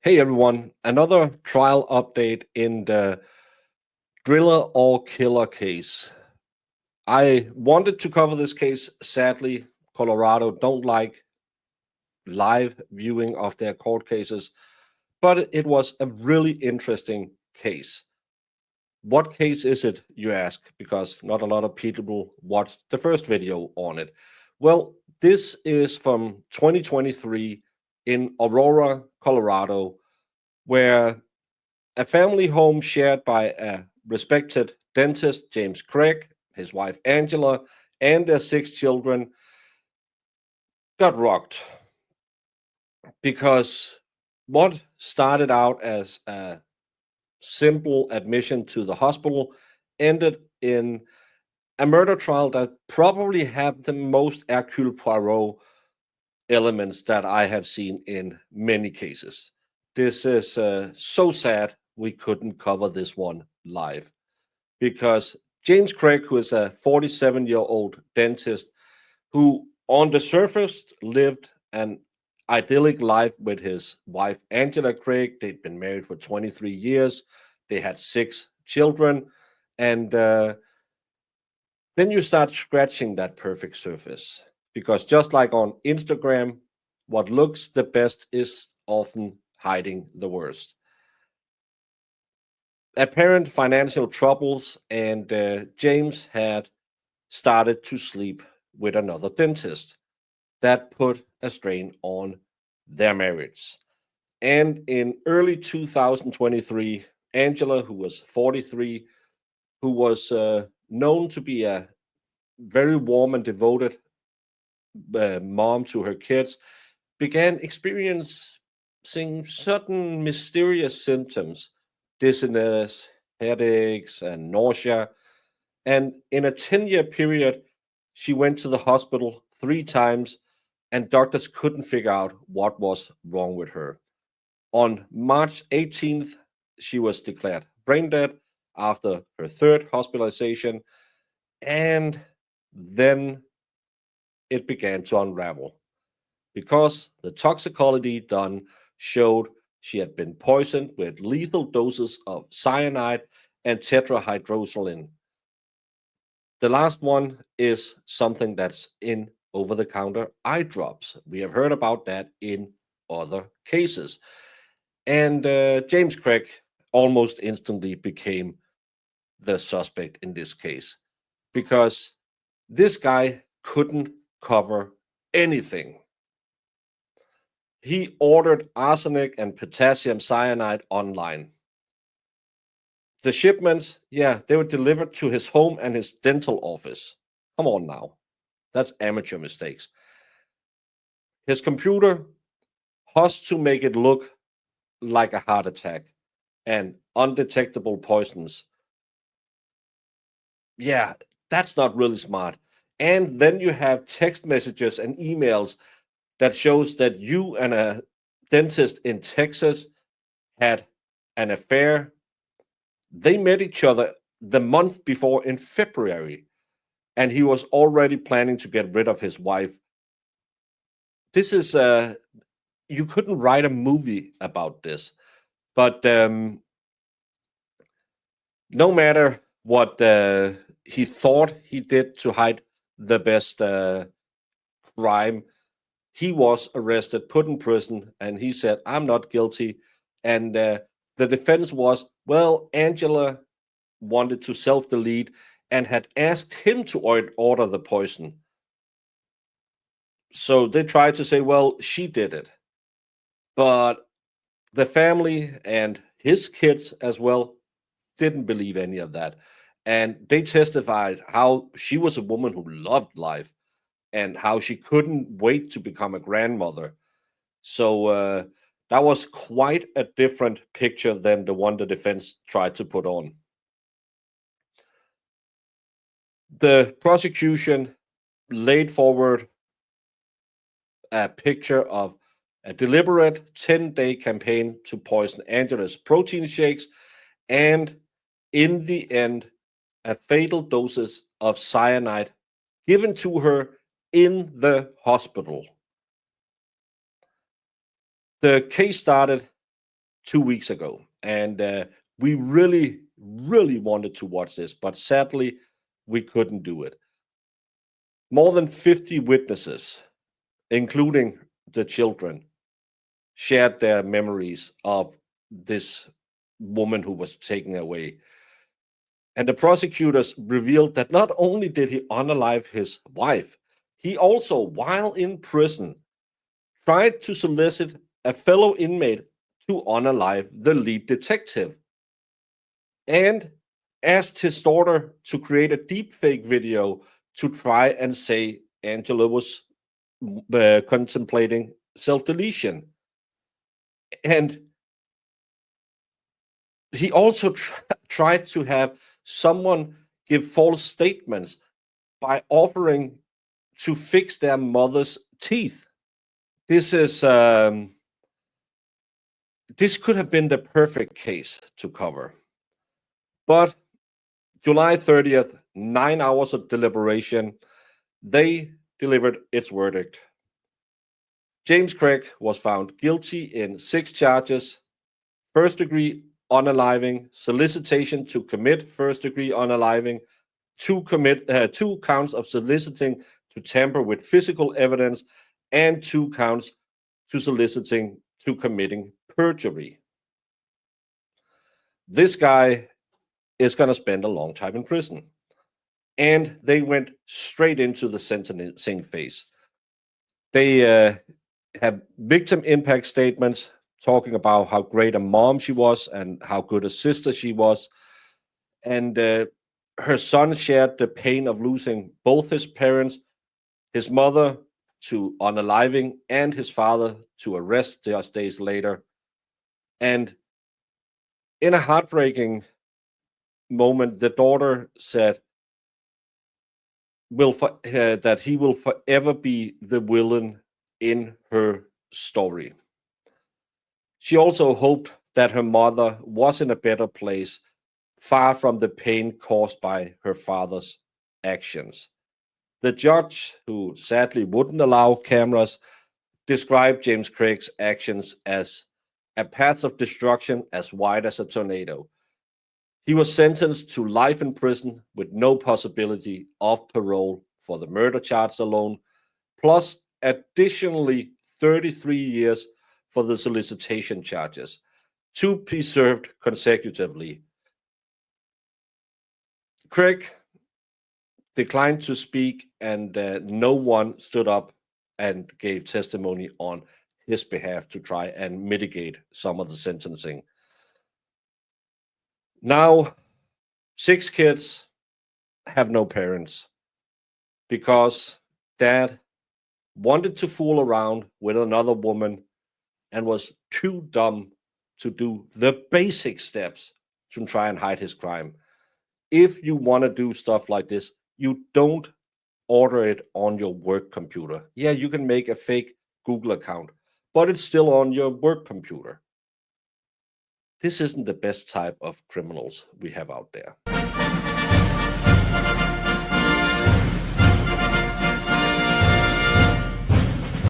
Hey everyone, another trial update in the driller or killer case. I wanted to cover this case. Sadly, Colorado don't like live viewing of their court cases, but it was a really interesting case. What case is it, you ask? Because not a lot of people watched the first video on it. Well, this is from 2023 in Aurora, Colorado, where a family home shared by a respected dentist, James Craig, his wife Angela, and their six children got rocked because what started out as a simple admission to the hospital ended in a murder trial that probably had the most Hercule Poirot elements that I have seen in many cases. This is so sad we couldn't cover this one live because James Craig, who is a 47-year-old dentist who, on the surface, lived an idyllic life with his wife, Angela Craig. They'd been married for 23 years, they had six children, and then you start scratching that perfect surface because just like on Instagram, what looks the best is often hiding the worst. Apparent financial troubles, and James had started to sleep with another dentist. That put a strain on their marriage. And in early 2023, Angela, who was 43, who was known to be a very warm and devoted mom to her kids, began experiencing certain mysterious symptoms: dizziness, headaches, and nausea. And in a 10-year period, she went to the hospital three times, and doctors couldn't figure out what was wrong with her. On March 18th, she was declared brain dead after her third hospitalization, and then it began to unravel because the toxicology done showed she had been poisoned with lethal doses of cyanide and tetrahydrozoline. The last one is something that's in over the counter eye drops. We have heard about that in other cases. And James Craig almost instantly became the suspect in this case because this guy couldn't cover anything. He ordered arsenic and potassium cyanide online. The shipments, yeah, they were delivered to his home and his dental office. Come on now. That's amateur mistakes. His computer has to make it look like a heart attack and undetectable poisons. Yeah, that's not really smart. And then you have text messages and emails that shows that you and a dentist in Texas had an affair. They met each other the month before in February, and he was already planning to get rid of his wife. This is you couldn't write a movie about this, but no matter what he thought he did to hide the best crime, he was arrested, put in prison, and he said, "I'm not guilty." And the defense was, well, Angela wanted to self delete and had asked him to order the poison. So they tried to say, well, she did it. But the family and his kids as well didn't believe any of that. And they testified how she was a woman who loved life and how she couldn't wait to become a grandmother. So that was quite a different picture than the one the defense tried to put on. The prosecution laid forward a picture of a deliberate 10-day campaign to poison Angela's protein shakes, and in the end, a fatal doses of cyanide given to her in the hospital. The case started 2 weeks ago, and we really, really wanted to watch this, but sadly, we couldn't do it. More than 50 witnesses, including the children, shared their memories of this woman who was taken away. And the prosecutors revealed that not only did he unalive his wife, he also, while in prison, tried to solicit a fellow inmate to unalive the lead detective and asked his daughter to create a deepfake video to try and say Angela was contemplating self deletion. And he also tried to have someone give false statements by offering to fix their mother's teeth. This is this could have been the perfect case to cover. But July 30th, 9 hours of deliberation, they delivered its verdict. James Craig was found guilty in 6 charges: first degree unaliving, solicitation to commit first degree unaliving, 2 counts of soliciting to tamper with physical evidence, and 2 counts to soliciting to committing perjury. This guy is going to spend a long time in prison. And they went straight into the sentencing phase. They have victim impact statements talking about how great a mom she was and how good a sister she was. And her son shared the pain of losing both his parents, his mother to unaliving, and his father to arrest just days later. And in a heartbreaking moment, the daughter said that he will forever be the villain in her story. She also hoped that her mother was in a better place, far from the pain caused by her father's actions. The judge, who sadly wouldn't allow cameras, described James Craig's actions as a path of destruction as wide as a tornado. He was sentenced to life in prison with no possibility of parole for the murder charge alone, plus additionally 33 years for the solicitation charges, to be served consecutively. Craig declined to speak, and no one stood up and gave testimony on his behalf to try and mitigate some of the sentencing. Now, 6 kids have no parents because dad wanted to fool around with another woman and was too dumb to do the basic steps to try and hide his crime. If you want to do stuff like this, you don't order it on your work computer. Yeah, you can make a fake Google account, but it's still on your work computer. This isn't the best type of criminals we have out there.